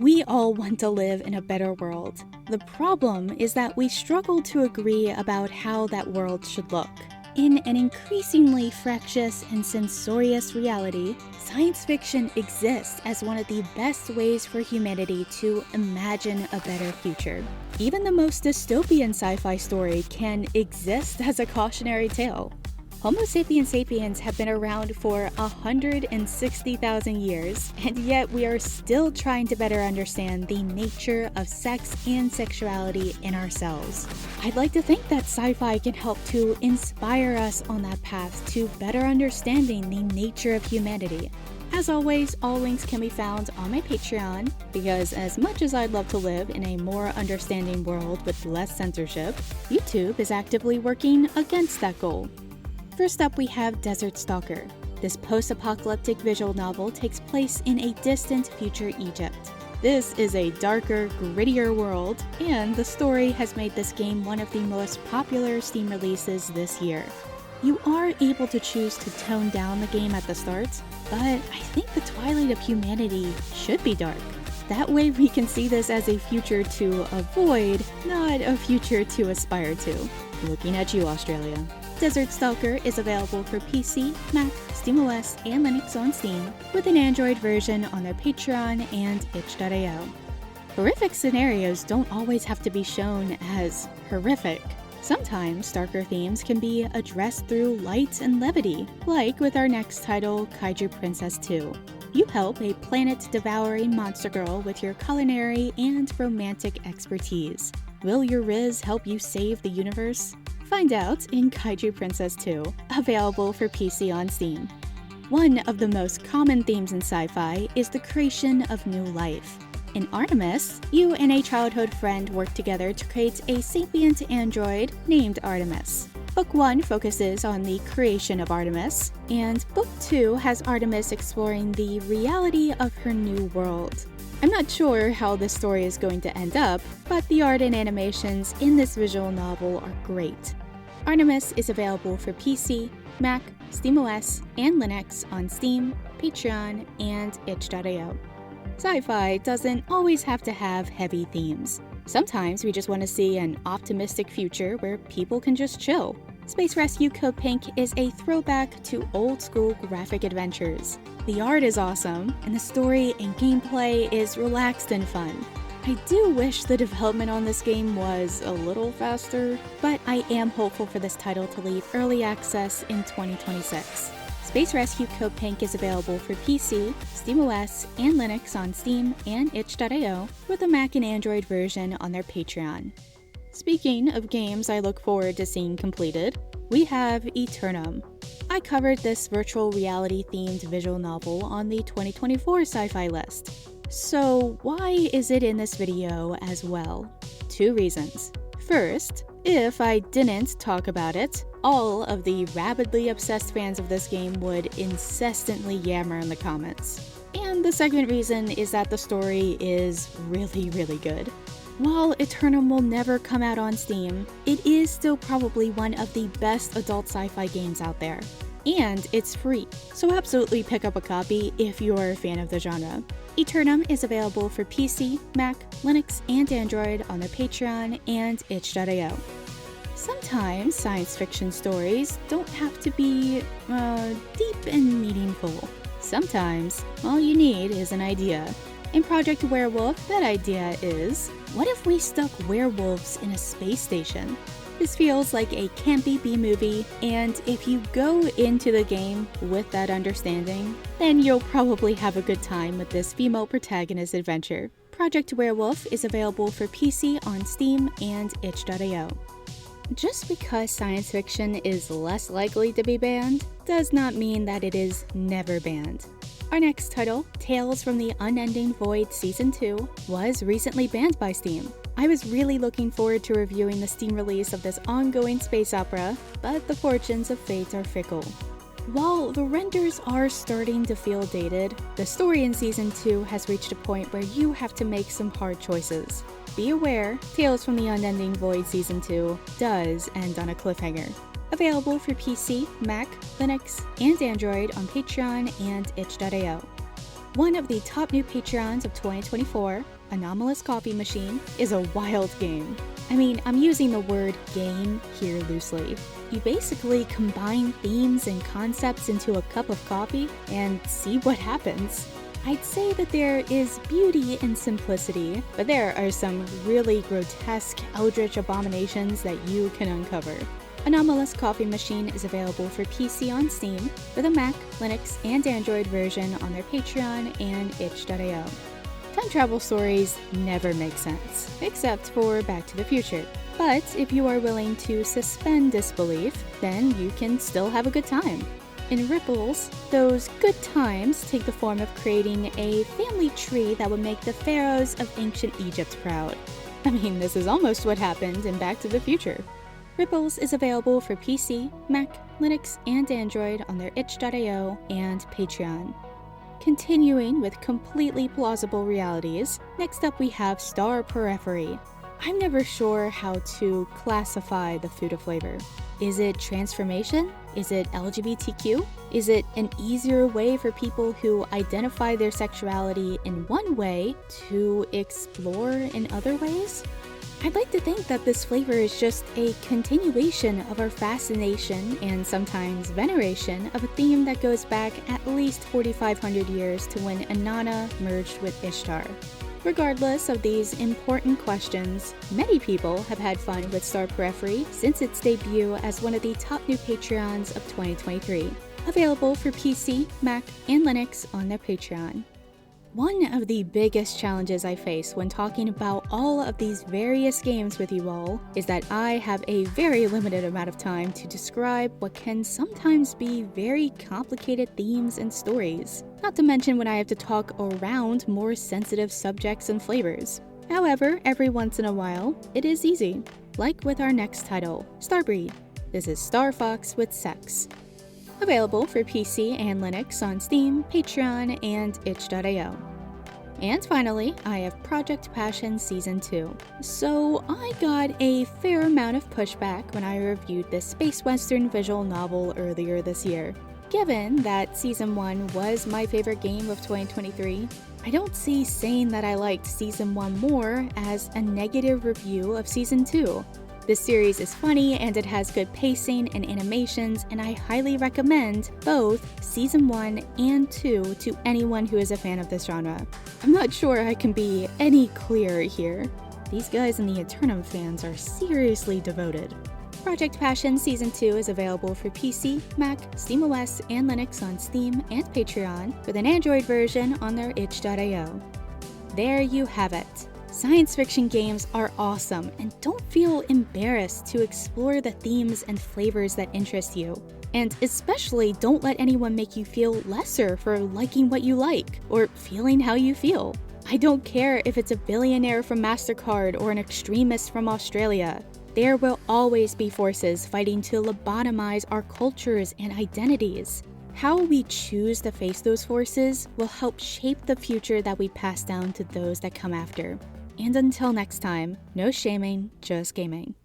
We all want to live in a better world. The problem is that we struggle to agree about how that world should look. In an increasingly fractious and censorious reality, science fiction exists as one of the best ways for humanity to imagine a better future. Even the most dystopian sci-fi story can exist as a cautionary tale. Homo sapiens sapiens have been around for 160,000 years, and yet we are still trying to better understand the nature of sex and sexuality in ourselves. I'd like to think that sci-fi can help to inspire us on that path to better understanding the nature of humanity. As always, all links can be found on my Patreon, because as much as I'd love to live in a more understanding world with less censorship, YouTube is actively working against that goal. First up, we have Desert Stalker. This post-apocalyptic visual novel takes place in a distant future Egypt. This is a darker, grittier world, and the story has made this game one of the most popular Steam releases this year. You are able to choose to tone down the game at the start, but I think the twilight of humanity should be dark. That way we can see this as a future to avoid, not a future to aspire to. Looking at you, Australia. Desert Stalker is available for PC, Mac, SteamOS, and Linux on Steam, with an Android version on their Patreon and itch.io. Horrific scenarios don't always have to be shown as horrific. Sometimes darker themes can be addressed through light and levity, like with our next title, Kaiju Princess 2. You help a planet-devouring monster girl with your culinary and romantic expertise. Will your Riz help you save the universe? Find out in Kaiju Princess 2, available for PC on Steam. One of the most common themes in sci-fi is the creation of new life. In Artemis, you and a childhood friend work together to create a sapient android named Artemis. Book 1 focuses on the creation of Artemis, and Book 2 has Artemis exploring the reality of her new world. I'm not sure how this story is going to end up, but the art and animations in this visual novel are great. Artemis is available for PC, Mac, SteamOS, and Linux on Steam, Patreon, and itch.io. Sci-fi doesn't always have to have heavy themes. Sometimes we just want to see an optimistic future where people can just chill. Space Rescue Code Pink is a throwback to old-school graphic adventures. The art is awesome, and the story and gameplay is relaxed and fun. I do wish the development on this game was a little faster, but I am hopeful for this title to leave early access in 2026. Space Rescue Code Pink is available for PC, SteamOS, and Linux on Steam and itch.io, with a Mac and Android version on their Patreon. Speaking of games I look forward to seeing completed, we have ETERNUM. I covered this virtual reality-themed visual novel on the 2024 sci-fi list. So why is it in this video as well? 2 reasons. First, if I didn't talk about it, all of the rabidly obsessed fans of this game would incessantly yammer in the comments. And the second reason is that the story is really good. While ETERNUM will never come out on Steam, it is still probably one of the best adult sci-fi games out there. And it's free, so absolutely pick up a copy if you're a fan of the genre. ETERNUM is available for PC, Mac, Linux, and Android on their Patreon and itch.io. Sometimes science fiction stories don't have to be, deep and meaningful. Sometimes, all you need is an idea. In Projekt Werewulf, that idea is, what if we stuck werewolves in a space station? This feels like a campy B-movie, and if you go into the game with that understanding, then you'll probably have a good time with this female protagonist adventure. Projekt Werewulf is available for PC on Steam and itch.io. Just because science fiction is less likely to be banned, does not mean that it is never banned. Our next title, Tales from the Unending Void Season 2, was recently banned by Steam. I was really looking forward to reviewing the Steam release of this ongoing space opera, but the fortunes of fate are fickle. While the renders are starting to feel dated, the story in Season 2 has reached a point where you have to make some hard choices. Be aware, Tales from the Unending Void Season 2 does end on a cliffhanger. Available for PC, Mac, Linux, and Android on Patreon and itch.io. One of the top new Patreons of 2024, Anomalous Coffee Machine, is a wild game. I mean, I'm using the word game here loosely. You basically combine themes and concepts into a cup of coffee and see what happens. I'd say that there is beauty in simplicity, but there are some really grotesque eldritch abominations that you can uncover. Anomalous Coffee Machine is available for PC on Steam, with a Mac, Linux, and Android version on their Patreon and itch.io. Time travel stories never make sense, except for Back to the Future. But if you are willing to suspend disbelief, then you can still have a good time. In Ripples, those good times take the form of creating a family tree that would make the pharaohs of ancient Egypt proud. I mean, this is almost what happened in Back to the Future. Ripples is available for PC, Mac, Linux, and Android on their itch.io and Patreon. Continuing with completely plausible realities, next up we have Periphery. I'm never sure how to classify the food of flavor. Is it transformation? Is it LGBTQ? Is it an easier way for people who identify their sexuality in one way to explore in other ways? I'd like to think that this flavor is just a continuation of our fascination and sometimes veneration of a theme that goes back at least 4,500 years to when Inanna merged with Ishtar. Regardless of these important questions, many people have had fun with Periphery since its debut as one of the top new Patreons of 2023, available for PC, Mac, and Linux on their Patreon. One of the biggest challenges I face when talking about all of these various games with you all is that I have a very limited amount of time to describe what can sometimes be very complicated themes and stories, not to mention when I have to talk around more sensitive subjects and flavors. However, every once in a while, it is easy, like with our next title, Starbreed. This is Star Fox with Sex. Available for PC and Linux on Steam, Patreon, and itch.io. And finally, I have Projekt Passion Season 2. So I got a fair amount of pushback when I reviewed this space western visual novel earlier this year. Given that Season 1 was my favorite game of 2023, I don't see saying that I liked Season 1 more as a negative review of Season 2. This series is funny and it has good pacing and animations, and I highly recommend both Season 1 and 2 to anyone who is a fan of this genre. I'm not sure I can be any clearer here. These guys in the ETERNUM fans are seriously devoted. Projekt Passion Season 2 is available for PC, Mac, SteamOS, and Linux on Steam and Patreon, with an Android version on their itch.io. There you have it. Science fiction games are awesome, and don't feel embarrassed to explore the themes and flavors that interest you. And especially don't let anyone make you feel lesser for liking what you like, or feeling how you feel. I don't care if it's a billionaire from MasterCard or an extremist from Australia. There will always be forces fighting to lobotomize our cultures and identities. How we choose to face those forces will help shape the future that we pass down to those that come after. And until next time, no shaming, just gaming.